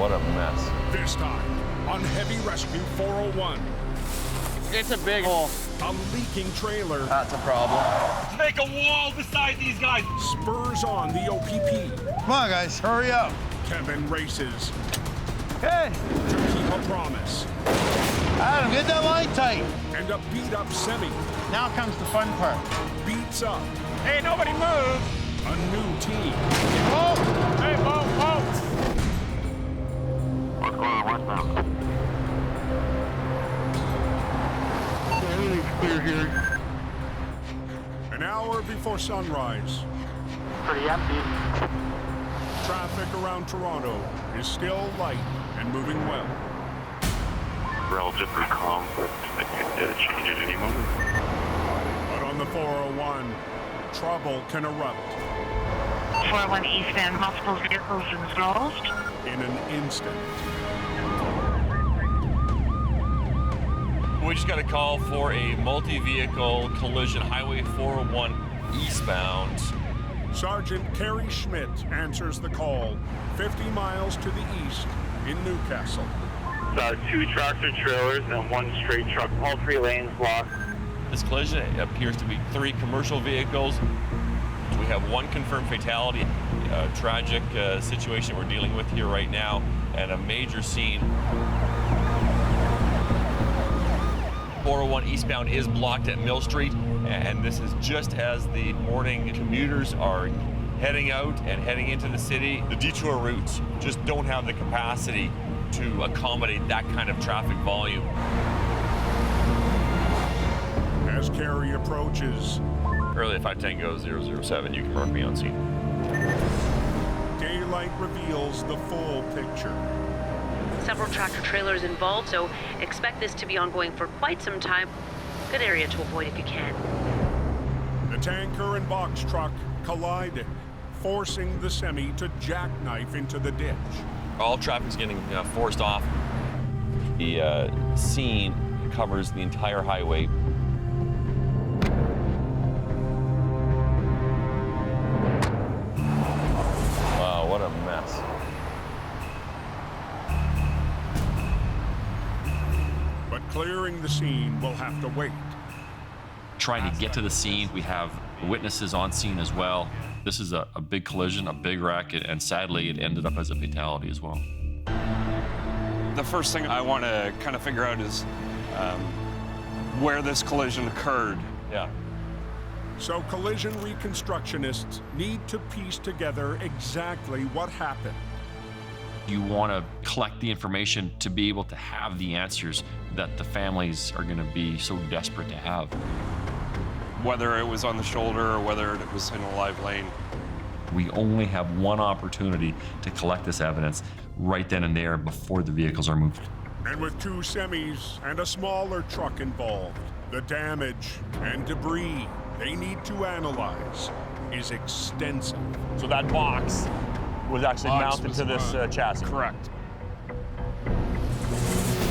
what a mess. This time, on Heavy Rescue 401. It's a big hole. A leaking trailer. That's a problem. Let's make a wall beside these guys. Spurs on the OPP. Come on, guys, hurry up. Kevin races Hey, to keep a promise. Adam, get that line tight. And a beat-up semi Now comes the fun part. beats up Hey, nobody move. a new team. Oh, Hey, whoa, whoa. What's going on westbound? Everything's clear here. An hour before sunrise, Pretty empty. traffic around Toronto is still light and moving well. Relatively calm, but I could change at any moment. But on the 401, trouble can erupt 401 eastbound, multiple vehicles involved. in an instant. We just got a call for a multi-vehicle collision, Highway 401 eastbound. Sergeant Kerry Schmidt answers the call 50 miles to the east in Newcastle. 2 tractor trailers and 1 straight truck. All 3 lanes blocked. This collision appears to be 3 commercial vehicles. We have 1 confirmed fatality, a tragic situation we're dealing with here right now, and a major scene. 401 eastbound is blocked at Mill Street, and this is just as the morning commuters are heading out and heading into the city. The detour routes just don't have the capacity to accommodate that kind of traffic volume. As Kerry approaches, Early at 510 goes 007, you can mark me on scene. daylight reveals the full picture. Several tractor trailers involved, so expect this to be ongoing for quite some time. Good area to avoid if you can. The tanker and box truck collided, forcing the semi to jackknife into the ditch. All traffic's getting forced off. The scene covers the entire highway. Wow, what a mess. But clearing the scene will have to wait. Trying to get to the scene. We have witnesses on scene as well. This is a big collision, a big wreck, and sadly it ended up as a fatality as well. The first thing I want to kind of figure out is where this collision occurred. Yeah. So collision reconstructionists need to piece together exactly what happened. You want to collect the information to be able to have the answers that the families are going to be so desperate to have. Whether it was on the shoulder or whether it was in a live lane. We only have one opportunity to collect this evidence right then and there before the vehicles are moved. And with 2 semis and a smaller truck involved, the damage and debris they need to analyze is extensive. So that box was actually mounted to this chassis. Correct.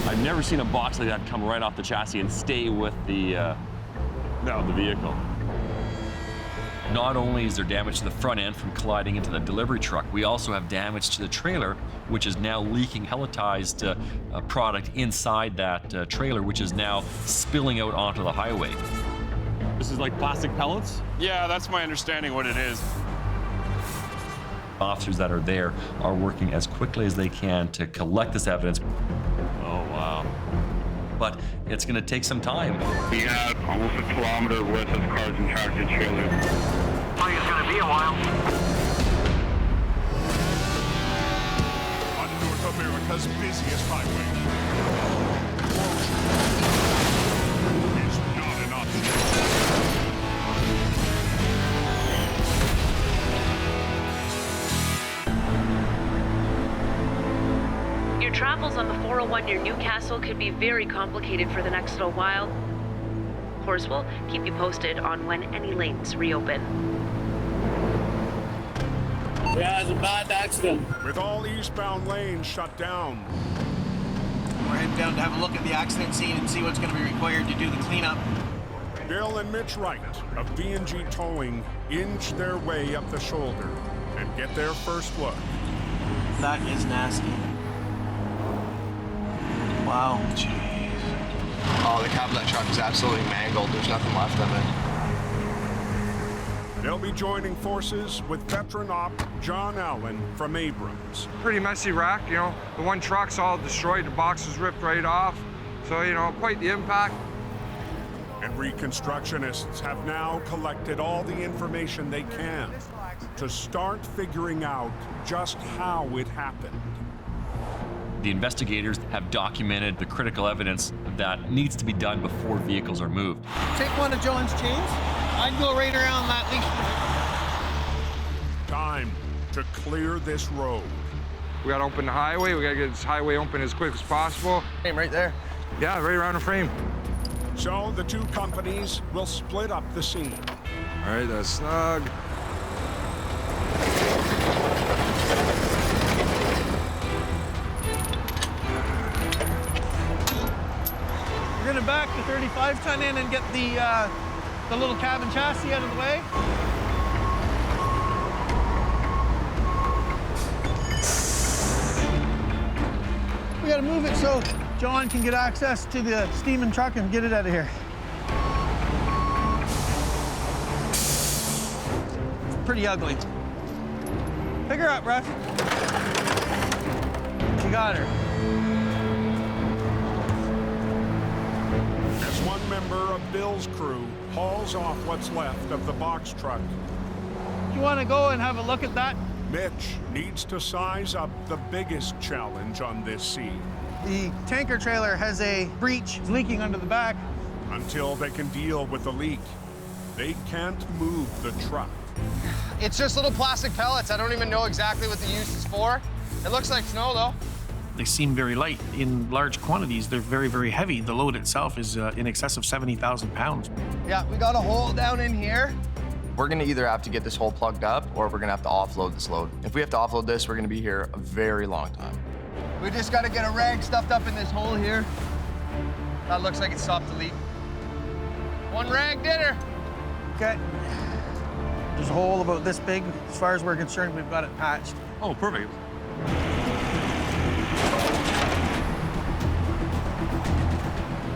I've never seen a box like that come right off the chassis and stay with the vehicle. Not only is there damage to the front end from colliding into the delivery truck, we also have damage to the trailer, which is now leaking pelletized product inside that trailer, which is now spilling out onto the highway. This is like plastic pellets? Yeah, that's my understanding what it is. Officers that are there are working as quickly as they can to collect this evidence. Oh, wow. But it's going to take some time. We have almost a kilometer worth of cars and tractor trailers. I think it's going to be a while. On North America's busiest highway, is not an option. Your travels on the 401 near Newcastle could be very complicated for the next little while. Of course, we'll keep you posted on when any lanes reopen. Yeah, it's a bad accident. With all eastbound lanes shut down, We're heading down to have a look at the accident scene and see what's going to be required to do the cleanup. Bill and Mitch Wright of B&G Towing inch their way up the shoulder and get their first look. That is nasty. Wow. Jeez. Oh, the cab of that truck is absolutely mangled. There's nothing left of it. They'll be joining forces with veteran op John Allen from Abrams. Pretty messy wreck, you know. The one truck's all destroyed, the box was ripped right off. So, you know, quite the impact. And reconstructionists have now collected all the information they can to start figuring out just how it happened. The investigators have documented the critical evidence that needs to be done before vehicles are moved. Take one of John's chains. I'd go right around that leash. Time to clear this road. We gotta open the highway. We gotta get this highway open as quick as possible. Frame right there. Yeah, right around the frame. So the two companies will split up the scene. All right, that's snug. We're gonna back the 35 ton in and get the little cabin chassis out of the way. We gotta move it so John can get access to the steaming truck and get it out of here. It's pretty ugly. Pick her up, Russ. You got her. As one member of Bill's crew hauls off what's left of the box truck, You wanna go and have a look at that? Mitch needs to size up the biggest challenge on this scene. The tanker trailer has a breach. It's leaking under the back. Until they can deal with the leak, they can't move the truck. It's just little plastic pellets. I don't even know exactly what the use is for. It looks like snow, though. They seem very light. In large quantities, they're very, very heavy. The load itself is in excess of 70,000 pounds. Yeah, we got a hole down in here. We're gonna either have to get this hole plugged up or we're gonna have to offload this load. If we have to offload this, we're gonna be here a very long time. We just gotta get a rag stuffed up in this hole here. That looks like it stopped the leak. One rag did her. Okay. There's a hole about this big. As far as we're concerned, we've got it patched. Oh, perfect.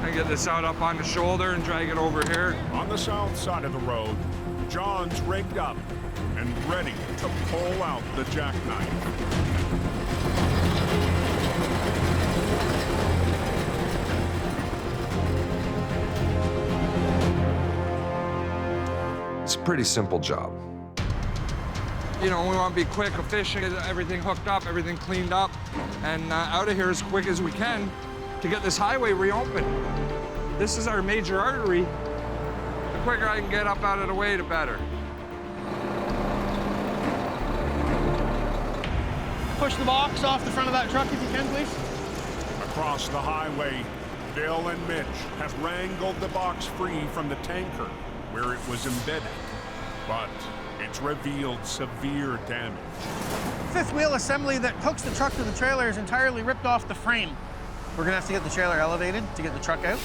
I get this out up on the shoulder and drag it over here. On the south side of the road, John's rigged up and ready to pull out the jackknife. It's a pretty simple job. You know, we want to be quick, efficient, get everything hooked up, everything cleaned up, and out of here as quick as we can to get this highway reopened. This is our major artery. The quicker I can get up out of the way, the better. Push the box off the front of that truck if you can, please. Across the highway, Bill and Mitch have wrangled the box free from the tanker where it was embedded, but it's revealed severe damage. Fifth wheel assembly that hooks the truck to the trailer is entirely ripped off the frame. We're gonna have to get the trailer elevated to get the truck out.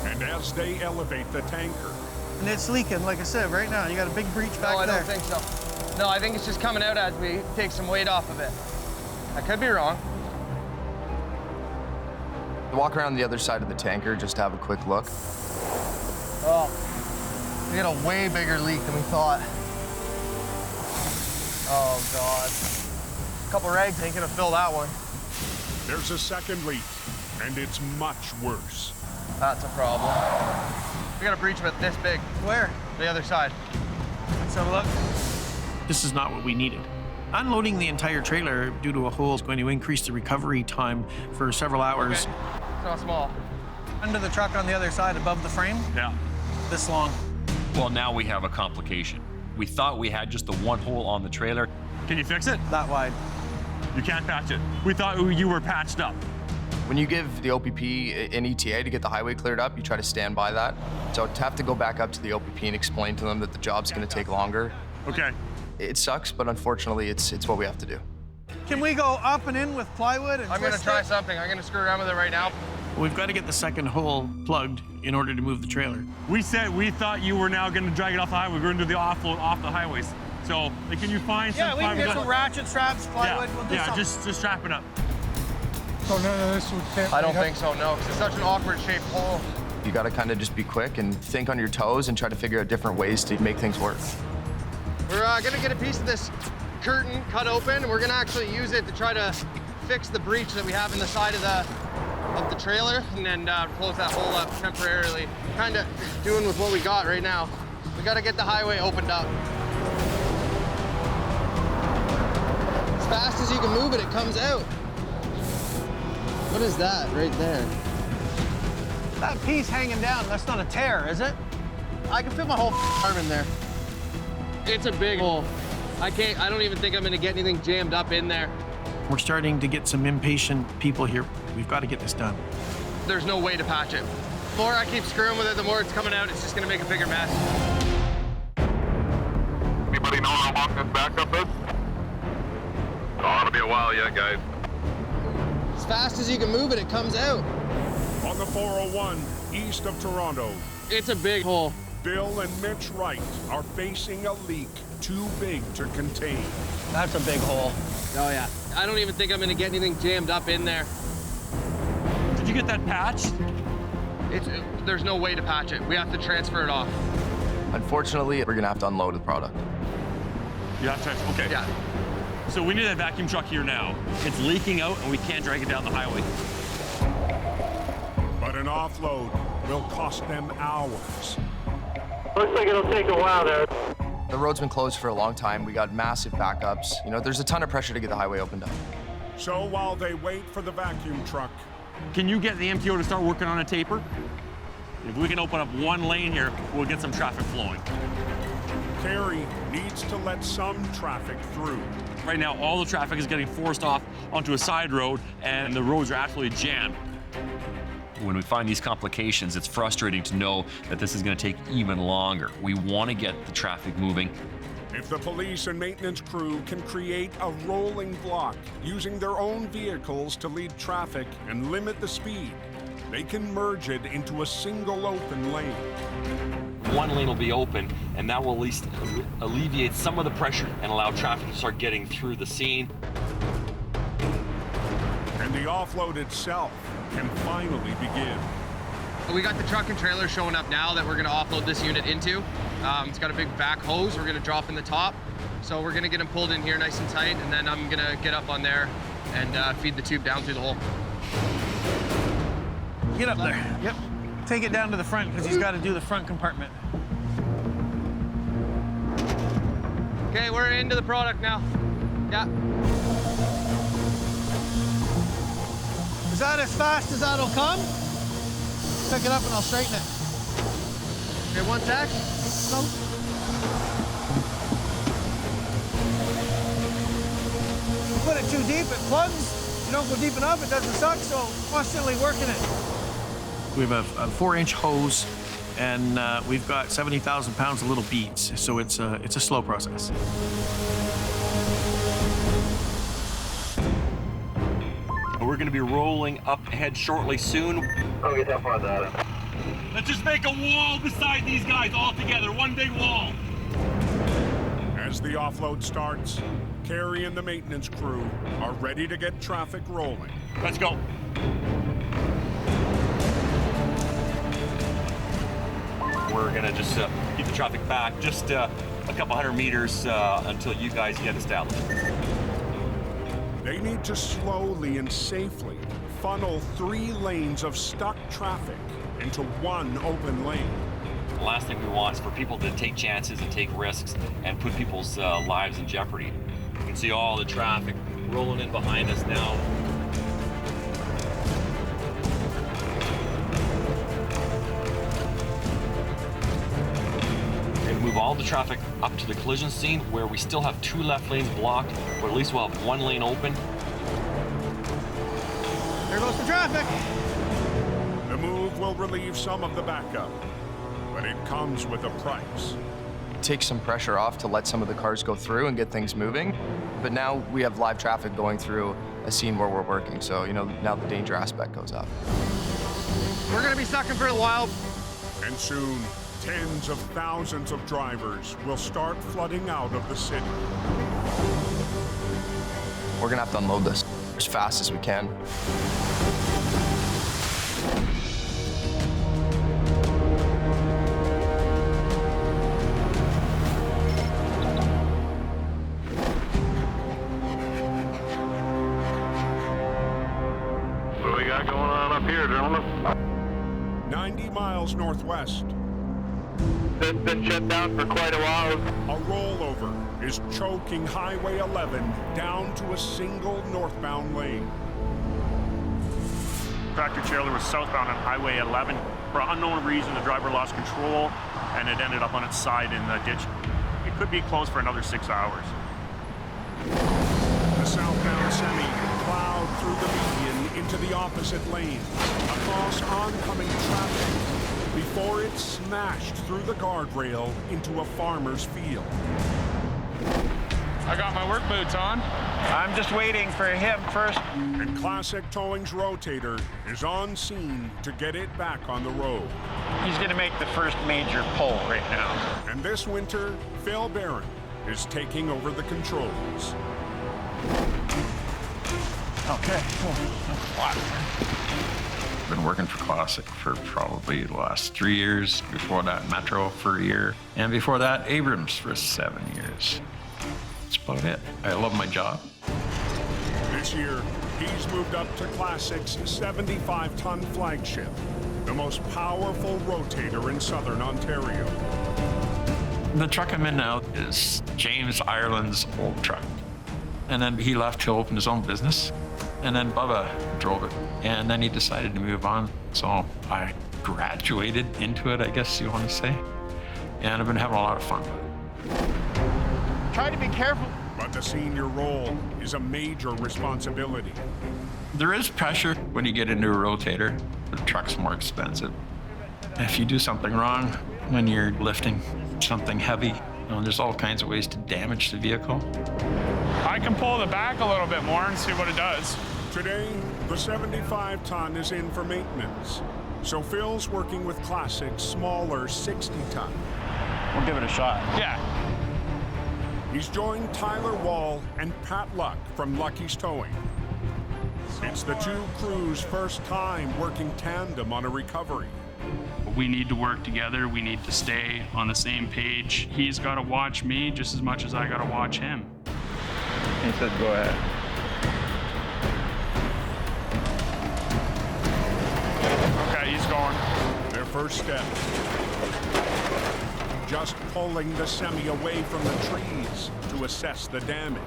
And as they elevate the tanker, And it's leaking, like I said, right now. You got a big breach back there. No, I don't think so. No, I think it's just coming out as we take some weight off of it. I could be wrong. Walk around the other side of the tanker just to have a quick look. Oh, we got a way bigger leak than we thought. Oh, God. A couple rags ain't gonna fill that one. there's a second leak, and it's much worse. That's a problem. We got a breach about this big. Where? The other side. Let's have a look. This is not what we needed. Unloading the entire trailer due to a hole is going to increase the recovery time for several hours. Okay. It's not small. Under the truck on the other side, above the frame? Yeah. This long. Well, now we have a complication. We thought we had just the one hole on the trailer. Can you fix it? That wide. You can't patch it. We thought you were patched up. When you give the OPP an ETA to get the highway cleared up, you try to stand by that. So to have to go back up to the OPP and explain to them that the job's gonna take longer. Okay. It sucks, but unfortunately, it's what we have to do. Can we go up and in with plywood and I'm gonna twist try it? something. I'm gonna screw around with it right now. We've got to get the second hole plugged in order to move the trailer. We thought you were now going to drag it off the highway. We're going to do the offload off the highways. So, can you find some Yeah, we can get fiberglass? some ratchet straps, plywood. We'll do something. just strap it up. So none of this would fit. I don't think so, no, because it's such an awkward shaped hole. You gotta kind of just be quick and think on your toes and try to figure out different ways to make things work. We're gonna get a piece of this curtain cut open, and we're gonna actually use it to try to fix the breach that we have in the side of the trailer, and then close that hole up temporarily. Kind of doing with what we got right now. We gotta get the highway opened up. As fast as you can move it, it comes out. What is that right there? That piece hanging down, that's not a tear, is it? I can fit my whole arm in there. It's a big hole. I don't even think I'm gonna get anything jammed up in there. We're starting to get some impatient people here. We've got to get this done. There's no way to patch it. The more I keep screwing with it, the more it's coming out. It's just gonna make a bigger mess. Anybody know how long this backup is? Oh, it'll be a while yet, guys. As fast as you can move it, it comes out. On the 401, east of Toronto, It's a big hole. Bill and Mitch Wright are facing a leak too big to contain. That's a big hole. Oh yeah. I don't even think I'm gonna get anything jammed up in there. Did you get that patched? There's no way to patch it. We have to transfer it off. Unfortunately, we're gonna have to unload the product. You have to, okay. Yeah. So we need a vacuum truck here now. It's leaking out and we can't drag it down the highway. But an offload will cost them hours. Looks like it'll take a while there. The road's been closed for a long time. We got massive backups. You know, there's a ton of pressure to get the highway opened up. So while they wait for the vacuum truck, Can you get the MTO to start working on a taper? If we can open up one lane here, we'll get some traffic flowing. Kerry needs to let some traffic through. Right now, all the traffic is getting forced off onto a side road, and the roads are absolutely jammed. When we find these complications, it's frustrating to know that this is going to take even longer. We want to get the traffic moving. If the police and maintenance crew can create a rolling block using their own vehicles to lead traffic and limit the speed, they can merge it into a single open lane. One lane will be open, and that will at least alleviate some of the pressure and allow traffic to start getting through the scene. And the offload itself can finally begin. We got the truck and trailer showing up now that we're gonna offload this unit into. It's got a big back hose we're gonna drop in the top. So we're gonna get them pulled in here nice and tight, and then I'm gonna get up on there and feed the tube down through the hole. Get up there. Yep. Take it down to the front because he's got to do the front compartment. Okay, we're into the product now. Yeah. Is that as fast as that'll come? Pick it up and I'll straighten it. Okay, one sec. No. You put it too deep, it plugs. You don't go deep enough, it doesn't suck, so constantly working it. We have a 4-inch hose, and we've got 70,000 pounds of little beads, so it's a slow process. We're going to be rolling up ahead shortly soon. I'll get that part out. Let's just make a wall beside these guys all together, one big wall. As the offload starts, Kerry and the maintenance crew are ready to get traffic rolling. Let's go. We're going to just keep the traffic back just a couple hundred meters until you guys get established. They need to slowly and safely funnel 3 lanes of stuck traffic into one open lane. The last thing we want is for people to take chances and take risks and put people's lives in jeopardy. You can see all the traffic rolling in behind us now. Move all the traffic up to the collision scene where we still have 2 left lanes blocked, or at least we'll have 1 lane open. There goes the traffic. The move will relieve some of the backup, but it comes with a price. It takes some pressure off to let some of the cars go through and get things moving, but now we have live traffic going through a scene where we're working, so you know now the danger aspect goes up. We're gonna be sucking for a while. And soon, tens of thousands of drivers will start flooding out of the city. We're gonna have to unload this. as fast as we can. What do we got going on up here, gentlemen? 90 miles northwest. It's been shut down for quite a while. A rollover is choking Highway 11 down to a single northbound lane. Tractor trailer was southbound on Highway 11. For unknown reason, the driver lost control and it ended up on its side in the ditch. It could be closed for another 6 hours. The southbound semi plowed through the median into the opposite lane, across oncoming traffic, before it smashed through the guardrail into a farmer's field. I got my work boots on. I'm just waiting for him first. And Classic Towing's rotator is on scene to get it back on the road. He's going to make the first major pull right now. And this winter, Phil Barron is taking over the controls. Okay. Been working for Classic for probably the last 3 years. Before that, Metro for a year. And before that, Abrams for 7 years. That's about it. I love my job. This year, he's moved up to Classic's 75-ton flagship, the most powerful rotator in southern Ontario. The truck I'm in now is James Ireland's old truck. And then he left to open his own business. And then Bubba drove it. And then he decided to move on. So I graduated into it, I guess you want to say. And I've been having a lot of fun with it. Try to be careful. But the senior role is a major responsibility. There is pressure when you get into a rotator. The truck's more expensive. If you do something wrong when you're lifting something heavy, there's all kinds of ways to damage the vehicle. I can pull the back a little bit more and see what it does. Today, the 75-ton is in for maintenance. So Phil's working with Classic's smaller 60-ton. We'll give it a shot. Yeah. He's joined Tyler Wall and Pat Luck from Lucky's Towing. It's the two crews' first time working tandem on a recovery. We need to work together. We need to stay on the same page. He's got to watch me just as much as I got to watch him. He said, go ahead. Okay, he's going. Their first step, just pulling the semi away from the trees to assess the damage.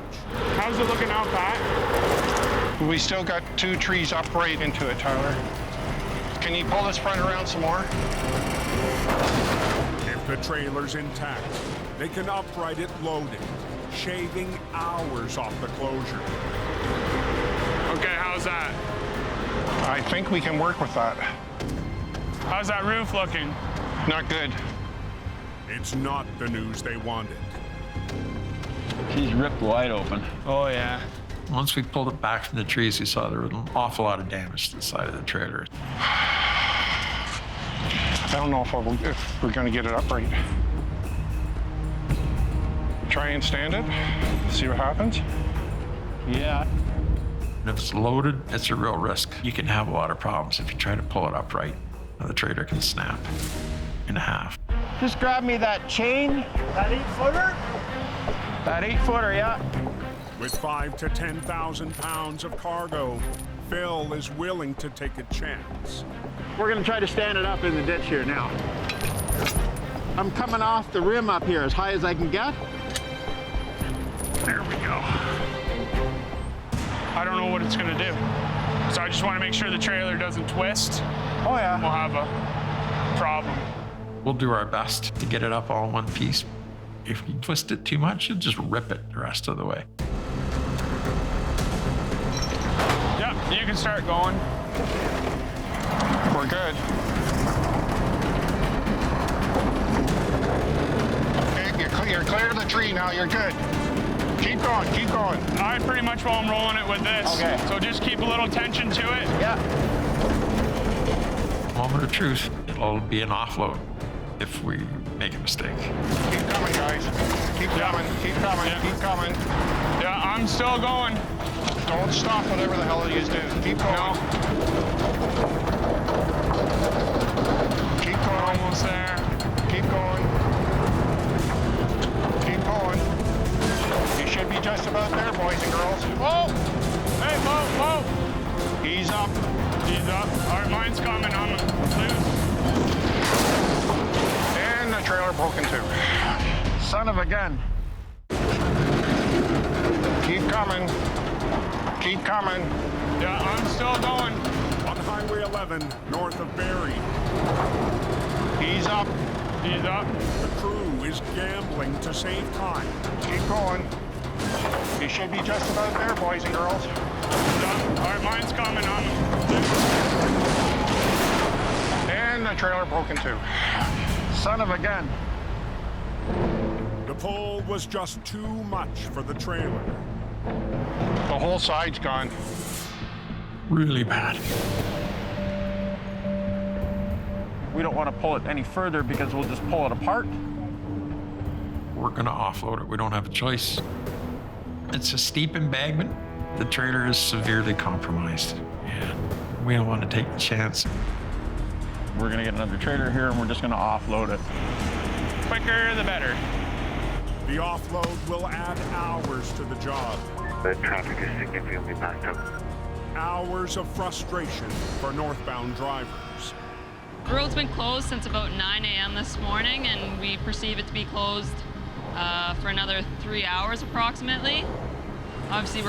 How's it looking out, Pat? We still got 2 trees upright into it, Tyler. Can you pull this front around some more? If the trailer's intact, they can upright it loaded, shaving hours off the closure. Okay, how's that? I think we can work with that. How's that roof looking? Not good. It's not the news they wanted. She's ripped wide open. Oh, yeah. Once we pulled it back from the trees, we saw there was an awful lot of damage to the side of the trailer. I don't know if we're going to get it upright. Try and stand it, see what happens. Yeah. And if it's loaded, it's a real risk. You can have a lot of problems if you try to pull it upright. The trailer can snap in half. Just grab me that chain. That 8-footer? That 8-footer, yeah. With 5,000 to 10,000 pounds of cargo, Phil is willing to take a chance. We're going to try to stand it up in the ditch here now. I'm coming off the rim up here as high as I can get. There we go. I don't know what it's going to do. So I just want to make sure the trailer doesn't twist. Oh, yeah. We'll have a problem. We'll do our best to get it up all in one piece. If you twist it too much, you'll just rip it the rest of the way. Yep, you can start going. We're good. Okay, you're clear of the tree now. You're good. Keep going, keep going. I pretty much while I'm rolling it with this. Okay. So just keep a little tension to it. Yeah. Moment of truth, it'll be an offload if we make a mistake. Keep coming, guys. Keep coming, keep coming, keep coming. Yeah, I'm still going. Don't stop whatever the hell it is doing. Keep going. No. Keep going. Almost there. Keep going. Keep going. You should be just about there, boys and girls. Whoa! Hey, whoa! Ease up. Ease up. All right, mine's coming. I'm loose. And the trailer broke in two. Son of a gun. Keep coming. Keep coming. Yeah, I'm still going. On Highway 11, north of Barrie. Ease up. Ease up. The crew is gambling to save time. Keep going. You should be just about there, boys and girls. All right, mine's coming. I'm loose. And the trailer broke in two. Son of a gun. The pull was just too much for the trailer. The whole side's gone. Really bad. We don't want to pull it any further because we'll just pull it apart. We're going to offload it. We don't have a choice. It's a steep embankment. The trailer is severely compromised, and we don't want to take the chance. We're going to get another trailer here, and we're just going to offload it. Quicker, the better. The offload will add hours to the job. The traffic is significantly backed up. Hours of frustration for northbound drivers. The road's been closed since about 9 a.m. this morning, and we perceive it to be closed for another 3 hours approximately. Obviously,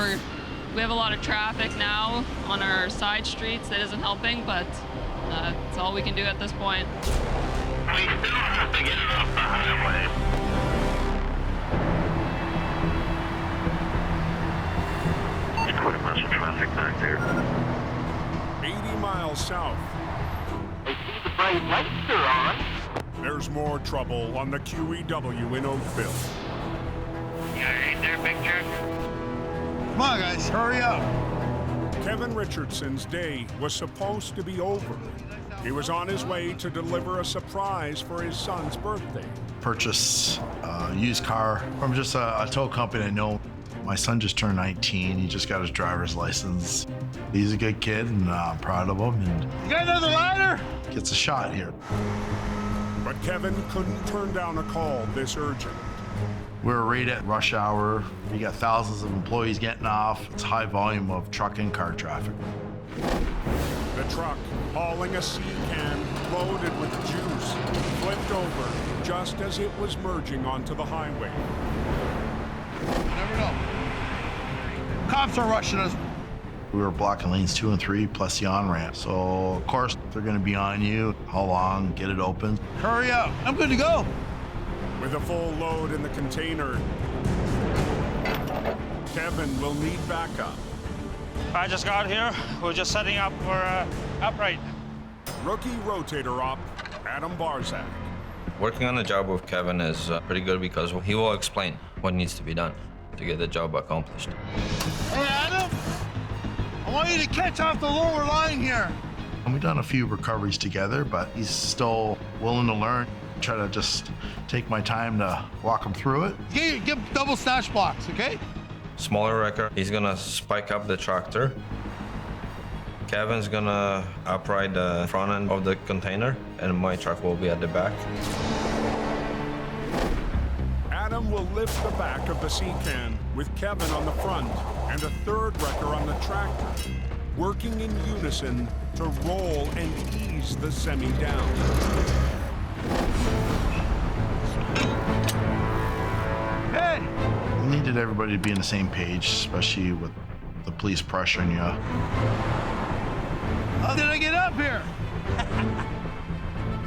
we have a lot of traffic now on our side streets that isn't helping, but it's all we can do at this point. We still have to get off the highway. There's quite a bunch of traffic back there. 80 miles south. I see the bright lights are on. There's more trouble on the QEW in Oakville. You ain't there, picture? Come on, guys, hurry up. Kevin Richardson's day was supposed to be over. He was on his way to deliver a surprise for his son's birthday. Purchased a used car from just a tow company I know. My son just turned 19. He just got his driver's license. He's a good kid, and I'm proud of him. And You got another ladder? Gets a shot here. But Kevin couldn't turn down a call this urgent. We're right at rush hour. You got thousands of employees getting off. It's high volume of truck and car traffic. The truck, hauling a sea can loaded with juice, flipped over just as it was merging onto the highway. You never know. Cops are rushing us. We were blocking lanes 2 and 3 plus the on-ramp. So, of course, they're going to be on you. How long? Get it open. Hurry up. I'm good to go. With a full load in the container, Kevin will need backup. I just got here. We're just setting up for upright. Rookie rotator op, Adam Barzak. Working on the job with Kevin is pretty good because he will explain what needs to be done to get the job accomplished. Hey, Adam, I want you to catch off the lower line here. And we've done a few recoveries together, but he's still willing to learn. Try to just take my time to walk him through it. Get double snatch blocks, okay? Smaller wrecker, he's gonna spike up the tractor. Kevin's gonna upright the front end of the container, and my truck will be at the back. Adam will lift the back of the sea can with Kevin on the front and a third wrecker on the tractor, working in unison to roll and ease the semi down. Hey! We needed everybody to be on the same page, especially with the police pressuring you. How did I get up here?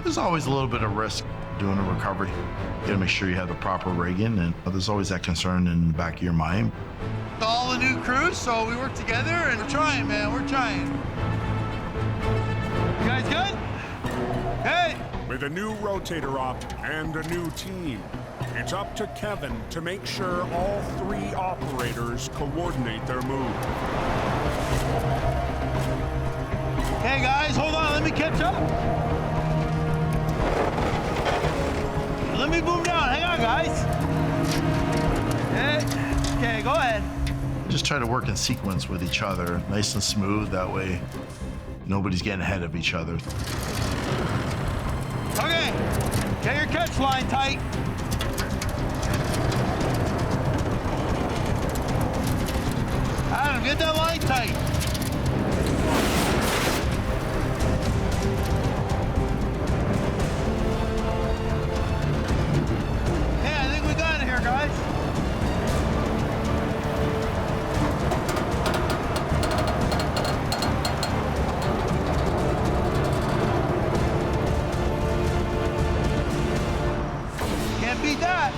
There's always a little bit of risk doing a recovery. You gotta make sure you have the proper rigging, and there's always that concern in the back of your mind. All the new crews, so we work together and we're trying, man, we're trying. You guys good? Hey! With a new rotator op and a new team, it's up to Kevin to make sure all 3 operators coordinate their move. Hey guys, hold on, let me catch up. Let me boom down, hang on guys. Okay, go ahead. Just try to work in sequence with each other, nice and smooth. That way, nobody's getting ahead of each other. Okay, get your catch line tight. Adam, get that line tight. Yeah, I think we got it here, guys. Can't beat that.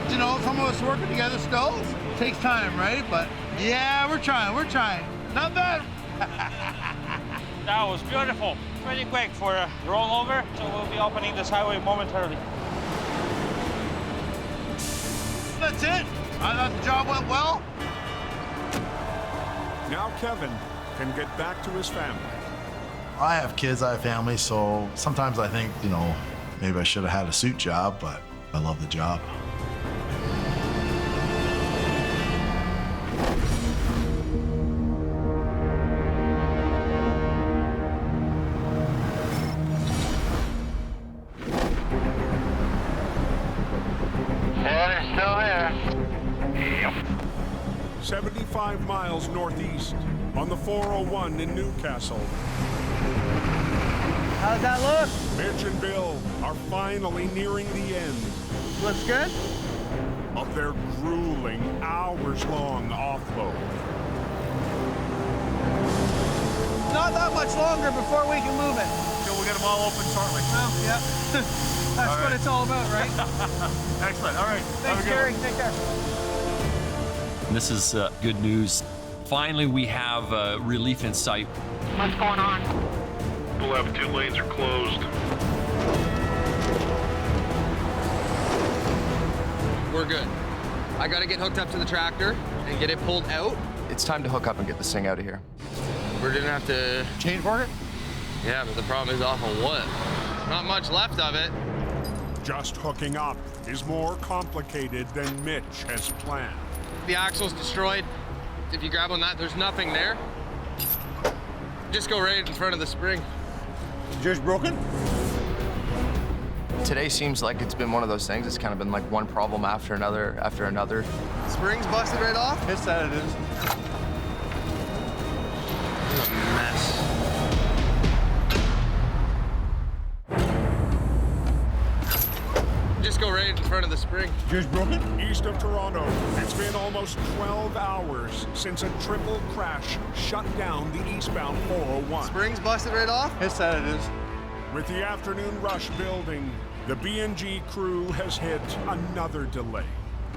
You know, some of us working together still. Takes time, right? But yeah, we're trying. Not bad. That was beautiful. Pretty quick for a rollover, so we'll be opening this highway momentarily. That's it. I thought the job went well. Now Kevin can get back to his family. I have kids, I have family, so sometimes I think, you know, maybe I should have had a suit job, but I love the job. Yeah, they're still there. 75 miles northeast on the 401 in Newcastle. How's that look? Mitch and Bill are finally nearing the end Looks good. of their grueling, hours-long offload. Not that much longer before we can move it. So we'll get them all open shortly. Oh, yeah. That's what it's all about, right? Excellent. All right. Thanks, Gary. Take care. This is good news. Finally, we have relief in sight. What's going on? 11, 2 lanes are closed. We're good. I gotta get hooked up to the tractor and get it pulled out. It's time to hook up and get this thing out of here. We're gonna have to chain for it? Yeah, but the problem is off of what? Not much left of it. Just hooking up is more complicated than Mitch has planned. The axle's destroyed. If you grab on that, there's nothing there. Just go right in front of the spring. Yours broken? Today seems like it's been one of those things. It's kind of been like one problem after another after another. Spring's busted right off? Yes, that it is. What a mess. Just go right in front of the spring. Yours broken? East of Toronto, it's been almost 12 hours since a triple crash shut down the eastbound 401. Spring's busted right off? Yes, that it is. With the afternoon rush building, the B&G crew has hit another delay.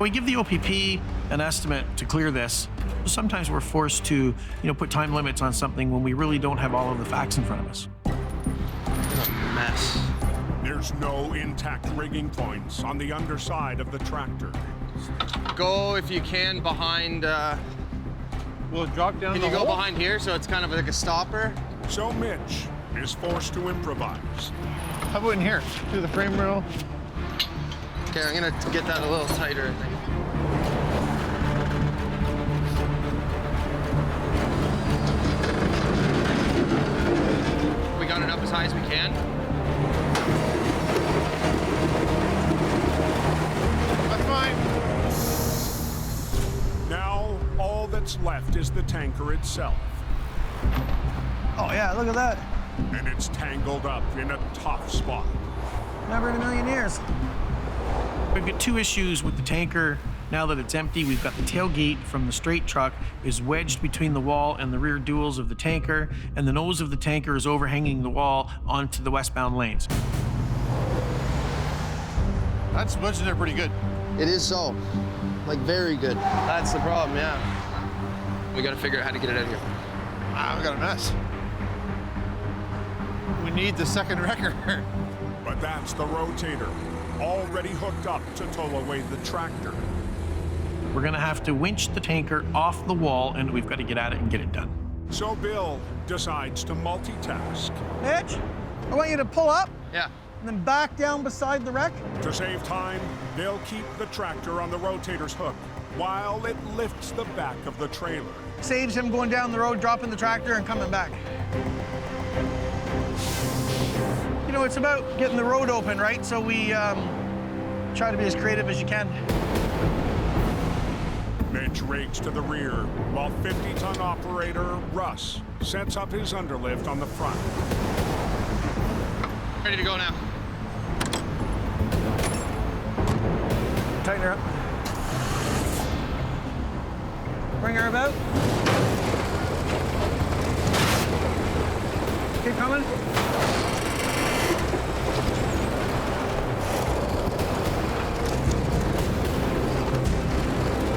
We give the OPP an estimate to clear this. Sometimes we're forced to, put time limits on something when we really don't have all of the facts in front of us. What a mess. There's no intact rigging points on the underside of the tractor. Go, if you can, behind... Will it drop down Can the you go hole? behind here so it's kind of like a stopper? So Mitch is forced to improvise. How about in here? Through the frame rail? Okay, I'm gonna get that a little tighter, I think. We got it up as high as we can. That's fine. Now, all that's left is the tanker itself. Oh yeah, look at that. And it's tangled up in a tough spot. Never in a million years. We've got two issues with the tanker. Now that it's empty, we've got the tailgate from the straight truck is wedged between the wall and the rear duals of the tanker, and the nose of the tanker is overhanging the wall onto the westbound lanes. That's wedged in there pretty good. It is so. Like, very good. That's the problem, yeah. We gotta figure out how to get it out of here. Ah, we got a mess. We need the second wrecker. But that's the rotator, already hooked up to tow away the tractor. We're gonna have to winch the tanker off the wall, and we've got to get at it and get it done. So Bill decides to multitask. Mitch, I want you to pull up. Yeah. And then back down beside the wreck. To save time, they'll keep the tractor on the rotator's hook while it lifts the back of the trailer. Saves him going down the road, dropping the tractor, and coming back. You know, it's about getting the road open, right? So we try to be as creative as you can. Mitch rakes to the rear, while 50-ton operator Russ sets up his underlift on the front. Ready to go now. Tighten her up. Bring her about. Keep coming.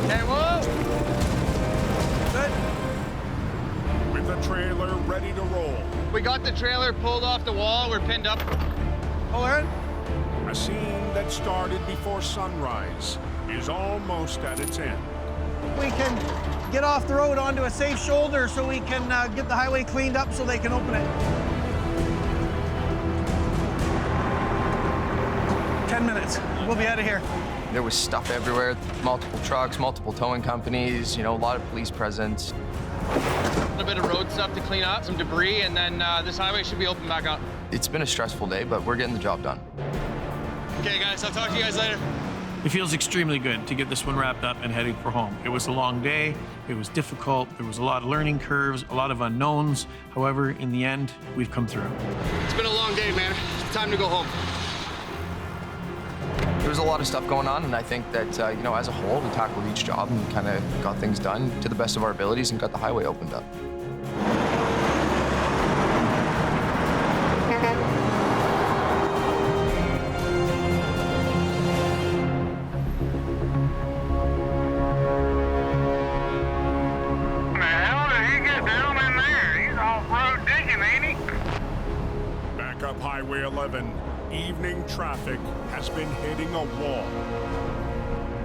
Okay, whoa. Good. With the trailer ready to roll. We got the trailer pulled off the wall. We're pinned up. Pull her in. A scene that started before sunrise is almost at its end. We can get off the road onto a safe shoulder so we can get the highway cleaned up so they can open it. 10 minutes. We'll be out of here. There was stuff everywhere, multiple trucks, multiple towing companies, you know, a lot of police presence. A bit of road stuff to clean up, some debris, and then this highway should be open back up. It's been a stressful day, but we're getting the job done. Okay, guys, I'll talk to you guys later. It feels extremely good to get this one wrapped up and heading for home. It was a long day, it was difficult, there was a lot of learning curves, a lot of unknowns. However, in the end, we've come through. It's been a long day, man. It's time to go home. There was a lot of stuff going on, and I think that, you know, as a whole, we tackled each job and kind of got things done to the best of our abilities and got the highway opened up. Up Highway 11, evening traffic has been hitting a wall.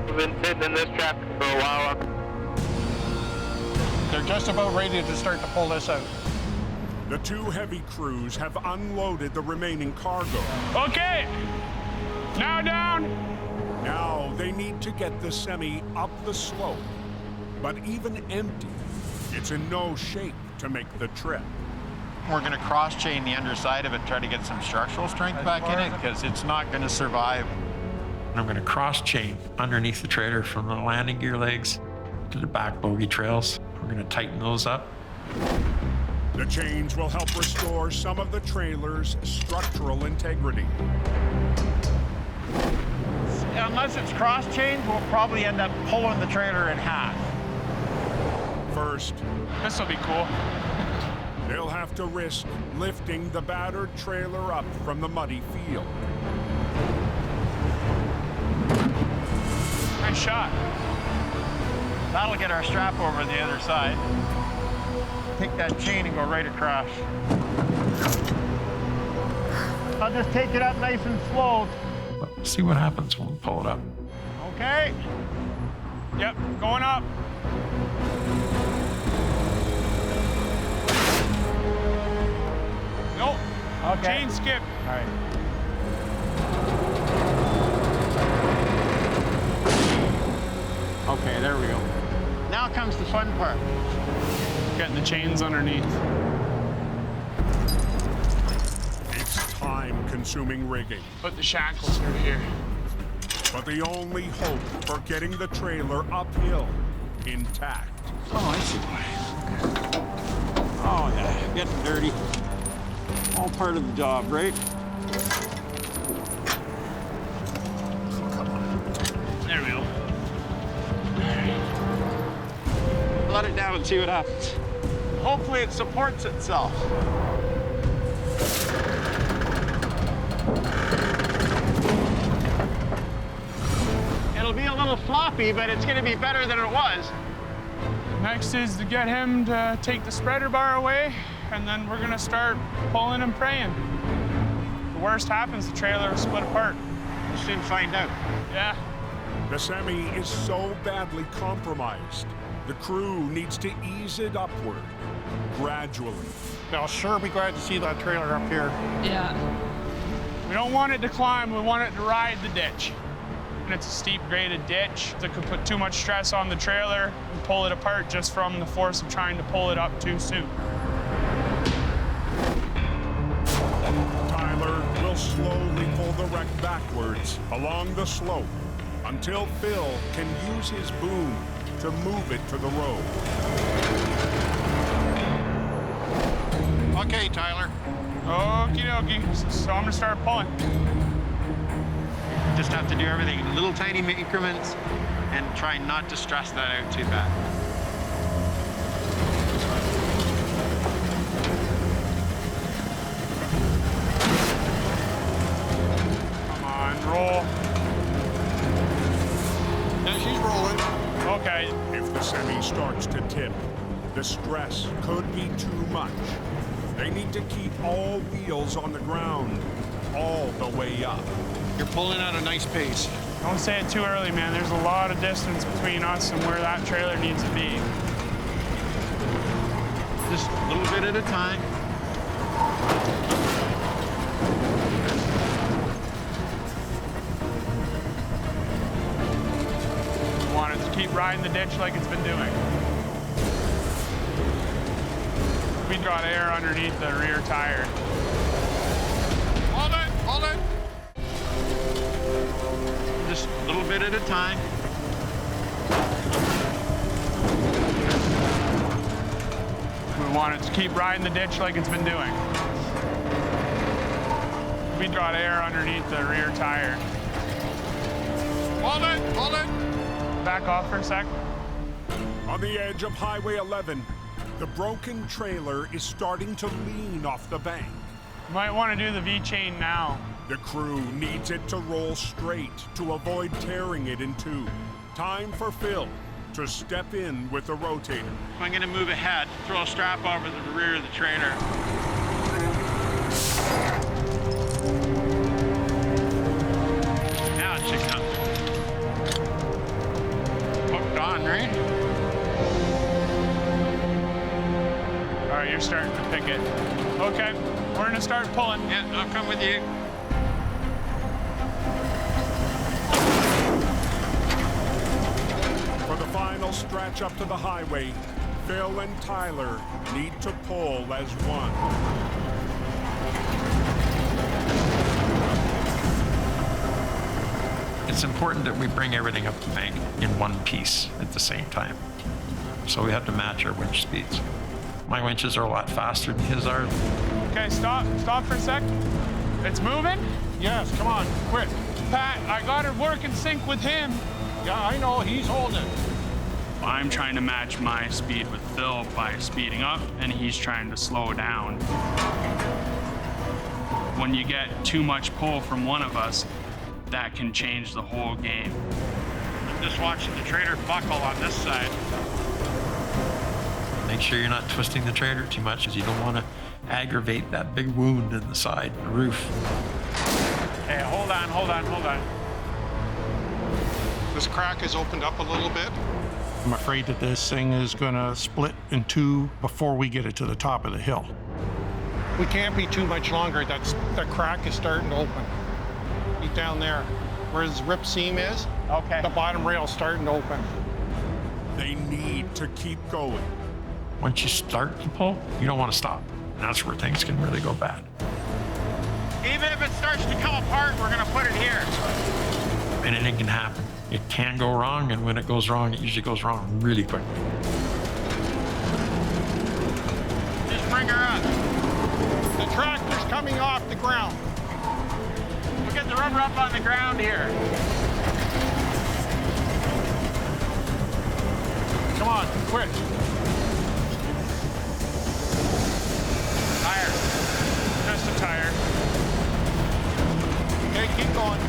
We've been sitting in this traffic for a while. They're just about ready to start to pull this out. The two heavy crews have unloaded the remaining cargo. Okay, now down. Now they need to get the semi up the slope. But even empty, it's in no shape to make the trip. We're going to cross-chain the underside of it, try to get some structural strength back in it, because it's not going to survive. And I'm going to cross-chain underneath the trailer from the landing gear legs to the back bogie trails. We're going to tighten those up. The chains will help restore some of the trailer's structural integrity. Unless it's cross-chained, we'll probably end up pulling the trailer in half. First, this will be cool. They'll have to risk lifting the battered trailer up from the muddy field. Nice shot. That'll get our strap over the other side. Take that chain and go right across. I'll just take it up nice and slow. We'll see what happens when we pull it up. Okay. Yep, going up. Nope. Okay. Chain skip. All right. Okay, there we go. Now comes the fun part. Getting the chains underneath. It's time-consuming rigging. Put the shackles through here. But the only hope for getting the trailer uphill intact. Oh, I see why. Oh, yeah, getting dirty. All part of the job, right? There we go. Let it down and see what happens. Hopefully it supports itself. It'll be a little floppy, but it's going to be better than it was. Next is to get him to take the spreader bar away, and then we're gonna start pulling and praying. The worst happens, the trailer will split apart. We'll soon find out. Yeah. The semi is so badly compromised, the crew needs to ease it upward, gradually. I'll sure be glad to see that trailer up here. Yeah. We don't want it to climb, we want it to ride the ditch. and it's a steep graded ditch that could put too much stress on the trailer and pull it apart just from the force of trying to pull it up too soon. Tyler will slowly pull the wreck backwards along the slope until Phil can use his boom to move it to the road. Okay, Tyler. Okie dokie. So I'm gonna start pulling. Just have to do everything in little tiny increments and try not to stress that out too bad. Come on, roll. Yeah, she's rolling. Okay. If the semi starts to tip, the stress could be too much. They need to keep all wheels on the ground all the way up. You're pulling at a nice pace. Don't say it too early, man. There's a lot of distance between us and where that trailer needs to be. Just a little bit at a time. We want it to keep riding the ditch like it's been doing. We got air underneath the rear tire. Hold it, hold it. Just a little bit at a time. We want it to keep riding the ditch like it's been doing. We got air underneath the rear tire. Hold it, hold it. Back off for a sec. On the edge of Highway 11, the broken trailer is starting to lean off the bank. You might want to do the V-chain now. The crew needs it to roll straight to avoid tearing it in two. Time for Phil to step in with the rotator. I'm going to move ahead, throw a strap over the rear of the trailer. Now it should come. Hooked on, right? All right, you're starting to pick it. Okay, we're gonna start pulling. Yeah, I'll come with you. For the final stretch up to the highway, Phil and Tyler need to pull as one. It's important that we bring everything up the bank in one piece at the same time. So we have to match our winch speeds. My winches are a lot faster than his are. Okay, stop for a sec. It's moving? Yes, come on, quick. Pat, I gotta work in sync with him. Yeah, I know, he's holding. I'm trying to match my speed with Phil by speeding up, and he's trying to slow down. When you get too much pull from one of us, that can change the whole game. I'm just watching the trailer buckle on this side. Make sure you're not twisting the trailer too much, because you don't want to aggravate that big wound in the side, the roof. Hey, hold on. This crack has opened up a little bit. I'm afraid that this thing is gonna split in two before we get it to the top of the hill. We can't be too much longer. The crack is starting to open. He's down there. Where his rip seam is, okay. The bottom rail's starting to open. They need to keep going. Once you start to pull, you don't want to stop. And that's where things can really go bad. Even if it starts to come apart, we're gonna put it here. Anything can happen. It can go wrong, and when it goes wrong, it usually goes wrong really quickly. Just bring her up. The tractor's coming off the ground. We'll get the rubber up on the ground here. Come on, quick. Tire. Just a tire. Okay, keep going.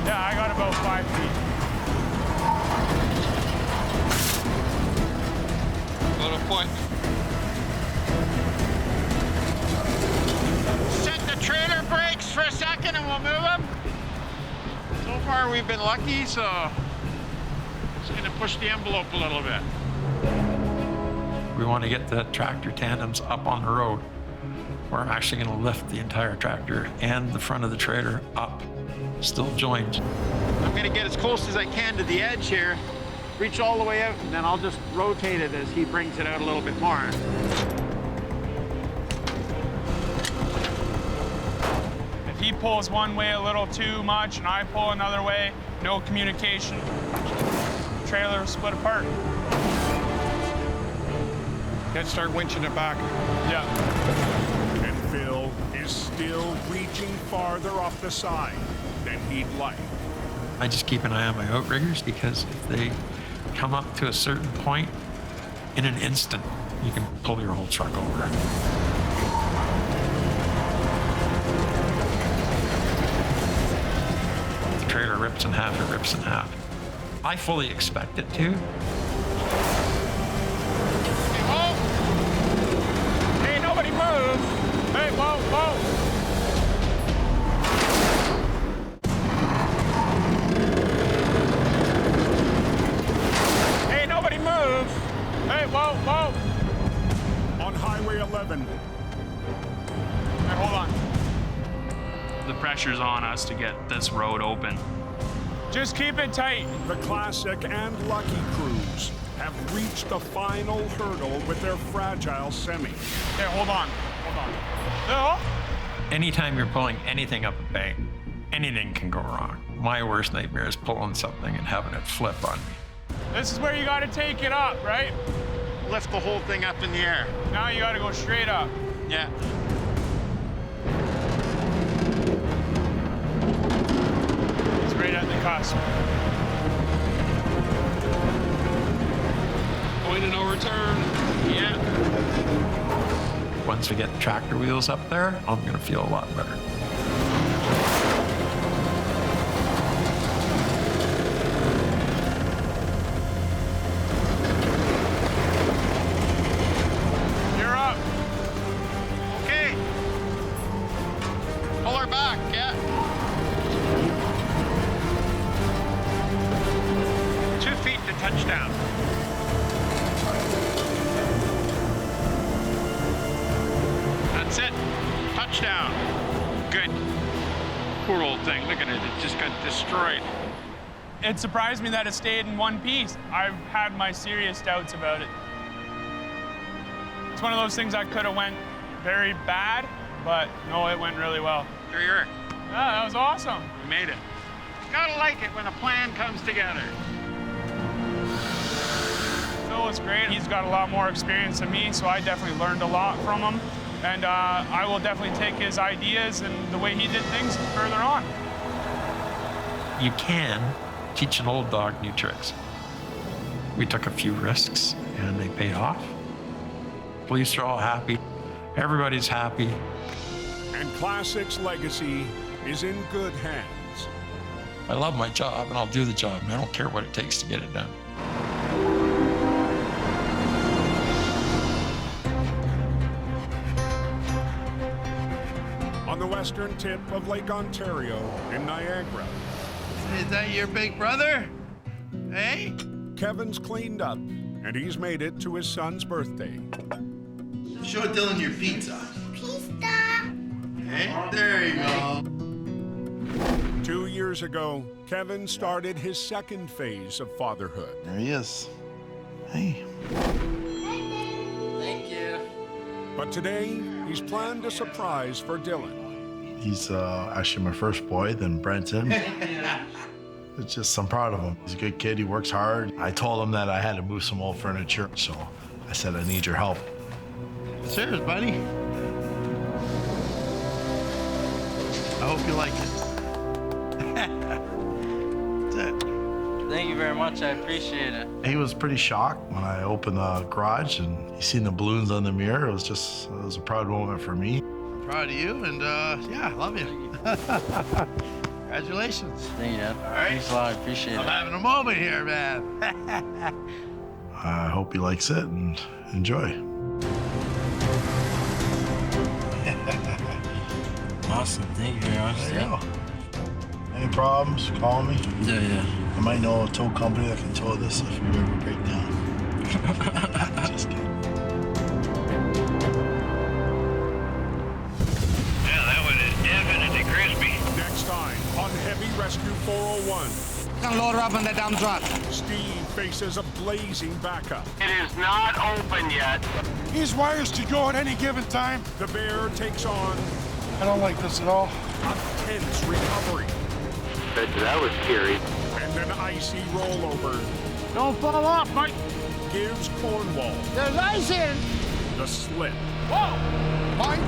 Yeah, I got about 5 feet. About a foot. Set the trailer brakes for a second and we'll move them. So far we've been lucky, so it's gonna push the envelope a little bit. We want to get the tractor tandems up on the road, where I'm actually going to lift the entire tractor and the front of the trailer up, still joined. I'm I'm gonna get as close as I can to the edge here, reach all the way out, and then I'll just rotate it as he brings it out a little bit more. If he pulls one way a little too much and I pull another way, no communication, the trailer will split apart. Let's start winching it back. Yeah. And Phil is still reaching farther off the side than he'd like. I just keep an eye on my outriggers because if they come up to a certain point, in an instant, you can pull your whole truck over. The trailer rips in half, it rips in half. I fully expect it to. Hey, nobody move. Hey, whoa, whoa. Hey, nobody move. Hey, whoa, whoa. On Highway 11. Hey, hold on. The pressure's on us to get this road open. Just keep it tight. The Classic and Lucky crews have reached the final hurdle with their fragile semi. Okay, hold on. Hold on. No. Anytime you're pulling anything up a bank, anything can go wrong. My worst nightmare is pulling something and having it flip on me. This is where you got to take it up, right? Lift the whole thing up in the air. Now you got to go straight up. Yeah. It's right at the cusp. Point of no return. Yeah. Once we get the tractor wheels up there, I'm gonna feel a lot better. You're up. Okay. Pull her back, yeah. 2 feet to touchdown. That's it. Touchdown. Good. Poor old thing. Look at it. It just got destroyed. It surprised me that it stayed in one piece. I've had my serious doubts about it. It's one of those things that could have went very bad, but no, it went really well. There you are. Yeah, that was awesome. We made it. Gotta like it when a plan comes together. Phil was great. He's got a lot more experience than me, so I definitely learned a lot from him. And I will definitely take his ideas and the way he did things further on. You can teach an old dog new tricks. We took a few risks and they paid off. Police are all happy. Everybody's happy. And Classic's legacy is in good hands. I love my job and I'll do the job and I don't care what it takes to get it done. On the western tip of Lake Ontario in Niagara. Is that your big brother? Hey? Kevin's cleaned up and he's made it to his son's birthday. Show Dylan your pizza. Pizza. Hey, there you go. 2 years ago, Kevin started his second phase of fatherhood. There he is. Hey. Thank you. But today, he's planned a surprise for Dylan. He's actually my first boy, then Brenton. It's just, I'm proud of him. He's a good kid, he works hard. I told him that I had to move some old furniture, so I said, I need your help. Cheers, buddy. I hope you like it. That's it. Thank you very much, I appreciate it. He was pretty shocked when I opened the garage and he seen the balloons on the mirror. It was a proud moment for me. I'm proud of you, and yeah, I love you. Congratulations. Thank you, Dad. All right. Thanks a lot, I appreciate it. I'm having a moment here, man. I hope he likes it and enjoy. Awesome, thank you very much. There you go. Any problems, call me. Yeah. I might know a tow company that can tow this if you ever break down. Just kidding. Yeah, that was definitely crispy. Next time on Heavy Rescue 401. and load her up in the dump truck. Steve faces a blazing backup. It is not open yet. These wires to go at any given time. The bear takes on I don't like this at all. a tense recovery That was scary. and an icy rollover. Don't fall off, Mike. Gives Cornwall There's ice in. the slip. Whoa! Mike,